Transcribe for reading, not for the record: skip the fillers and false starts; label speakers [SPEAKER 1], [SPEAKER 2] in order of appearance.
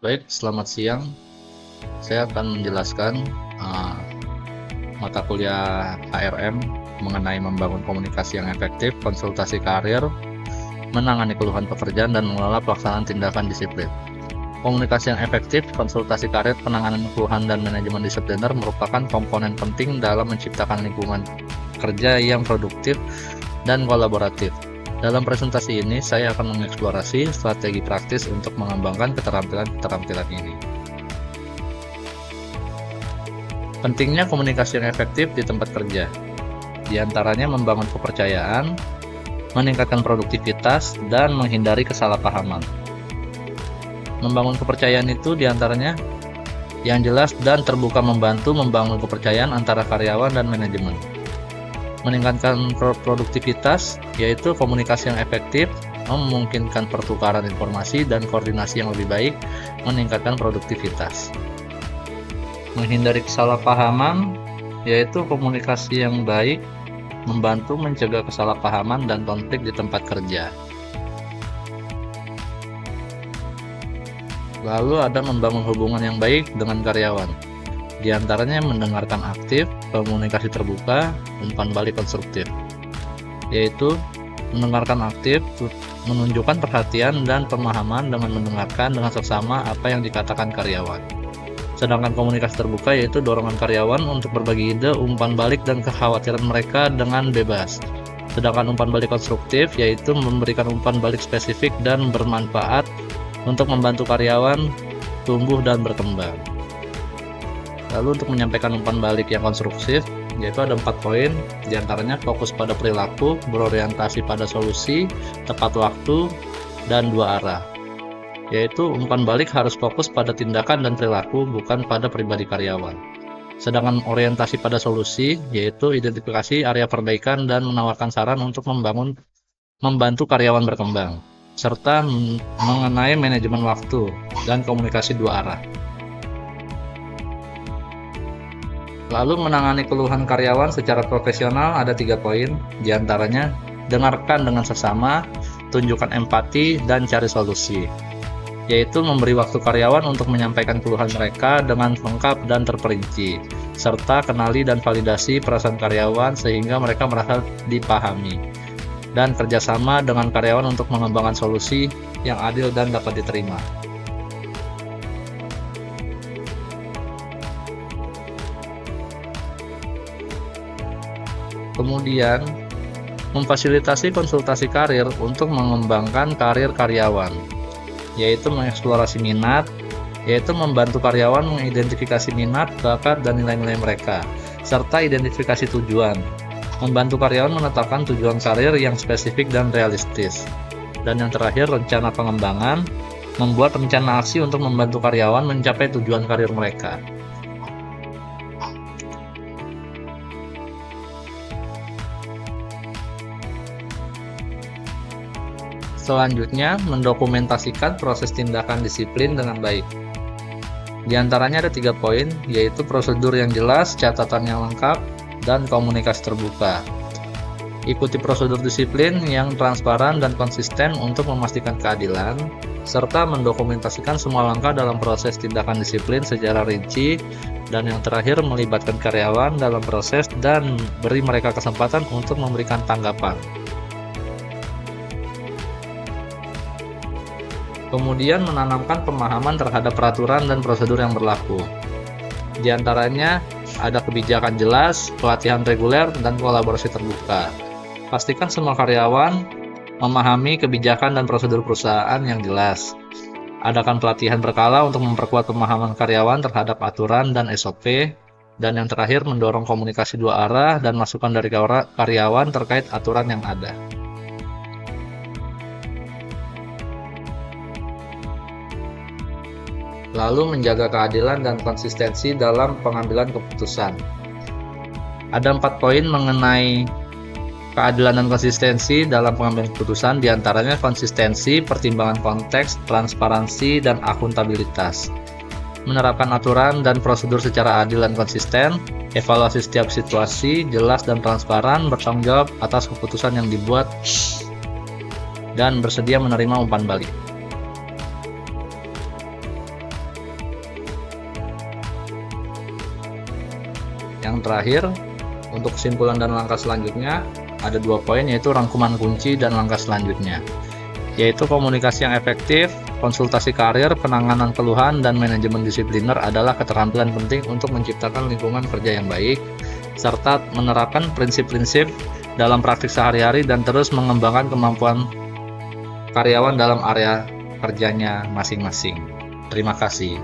[SPEAKER 1] Baik, selamat siang. Saya akan menjelaskan mata kuliah HRM mengenai membangun komunikasi yang efektif, konsultasi karir, menangani keluhan pekerjaan, dan mengelola pelaksanaan tindakan disiplin. Komunikasi yang efektif, konsultasi karir, penanganan keluhan, dan manajemen disipliner merupakan komponen penting dalam menciptakan lingkungan kerja yang produktif dan kolaboratif. Dalam presentasi ini, saya akan mengeksplorasi strategi praktis untuk mengembangkan keterampilan-keterampilan ini. Pentingnya komunikasi yang efektif di tempat kerja, di antaranya membangun kepercayaan, meningkatkan produktivitas, dan menghindari kesalahpahaman. Membangun kepercayaan itu diantaranya yang jelas dan terbuka membantu membangun kepercayaan antara karyawan dan manajemen. Meningkatkan produktivitas, yaitu komunikasi yang efektif, memungkinkan pertukaran informasi dan koordinasi yang lebih baik, meningkatkan produktivitas. Menghindari kesalahpahaman, yaitu komunikasi yang baik, membantu mencegah kesalahpahaman dan konflik di tempat kerja. Lalu ada membangun hubungan yang baik dengan karyawan. Di antaranya mendengarkan aktif, komunikasi terbuka, umpan balik konstruktif. Yaitu mendengarkan aktif, menunjukkan perhatian dan pemahaman dengan mendengarkan dengan seksama apa yang dikatakan karyawan. Sedangkan komunikasi terbuka yaitu dorongan karyawan untuk berbagi ide, umpan balik, dan kekhawatiran mereka dengan bebas. Sedangkan umpan balik konstruktif yaitu memberikan umpan balik spesifik dan bermanfaat untuk membantu karyawan tumbuh dan berkembang. Lalu untuk menyampaikan umpan balik yang konstruktif, yaitu ada 4 poin, diantaranya fokus pada perilaku, berorientasi pada solusi, tepat waktu, dan 2 arah. Yaitu umpan balik harus fokus pada tindakan dan perilaku, bukan pada pribadi karyawan. Sedangkan orientasi pada solusi, yaitu identifikasi area perbaikan dan menawarkan saran untuk membantu karyawan berkembang, serta mengenai manajemen waktu dan komunikasi 2 arah. Lalu menangani keluhan karyawan secara profesional ada 3 poin, diantaranya dengarkan dengan sesama, tunjukkan empati, dan cari solusi. Yaitu memberi waktu karyawan untuk menyampaikan keluhan mereka dengan lengkap dan terperinci, serta kenali dan validasi perasaan karyawan sehingga mereka merasa dipahami. Dan kerjasama dengan karyawan untuk mengembangkan solusi yang adil dan dapat diterima. Kemudian, memfasilitasi konsultasi karir untuk mengembangkan karir karyawan, yaitu mengeksplorasi minat, yaitu membantu karyawan mengidentifikasi minat, bakat, dan nilai-nilai mereka, serta identifikasi tujuan, membantu karyawan menetapkan tujuan karir yang spesifik dan realistis. Dan yang terakhir, rencana pengembangan, membuat rencana aksi untuk membantu karyawan mencapai tujuan karir mereka. Selanjutnya, mendokumentasikan proses tindakan disiplin dengan baik. Di antaranya ada 3 poin, yaitu prosedur yang jelas, catatan yang lengkap, dan komunikasi terbuka. Ikuti prosedur disiplin yang transparan dan konsisten untuk memastikan keadilan, serta mendokumentasikan semua langkah dalam proses tindakan disiplin secara rinci, dan yang terakhir melibatkan karyawan dalam proses dan beri mereka kesempatan untuk memberikan tanggapan. Kemudian menanamkan pemahaman terhadap peraturan dan prosedur yang berlaku. Di antaranya ada kebijakan jelas, pelatihan reguler, dan kolaborasi terbuka. Pastikan semua karyawan memahami kebijakan dan prosedur perusahaan yang jelas. Adakan pelatihan berkala untuk memperkuat pemahaman karyawan terhadap aturan dan SOP. Dan yang terakhir mendorong komunikasi 2 arah dan masukan dari karyawan terkait aturan yang ada. Lalu menjaga keadilan dan konsistensi dalam pengambilan keputusan. Ada 4 poin mengenai keadilan dan konsistensi dalam pengambilan keputusan, diantaranya konsistensi, pertimbangan konteks, transparansi, dan akuntabilitas. Menerapkan aturan dan prosedur secara adil dan konsisten, evaluasi setiap situasi, jelas dan transparan, bertanggung jawab atas keputusan yang dibuat, dan bersedia menerima umpan balik. Yang terakhir, untuk kesimpulan dan langkah selanjutnya, ada 2 poin, yaitu rangkuman kunci dan langkah selanjutnya, yaitu komunikasi yang efektif, konsultasi karir, penanganan keluhan, dan manajemen disipliner adalah keterampilan penting untuk menciptakan lingkungan kerja yang baik, serta menerapkan prinsip-prinsip dalam praktik sehari-hari dan terus mengembangkan kemampuan karyawan dalam area kerjanya masing-masing. Terima kasih.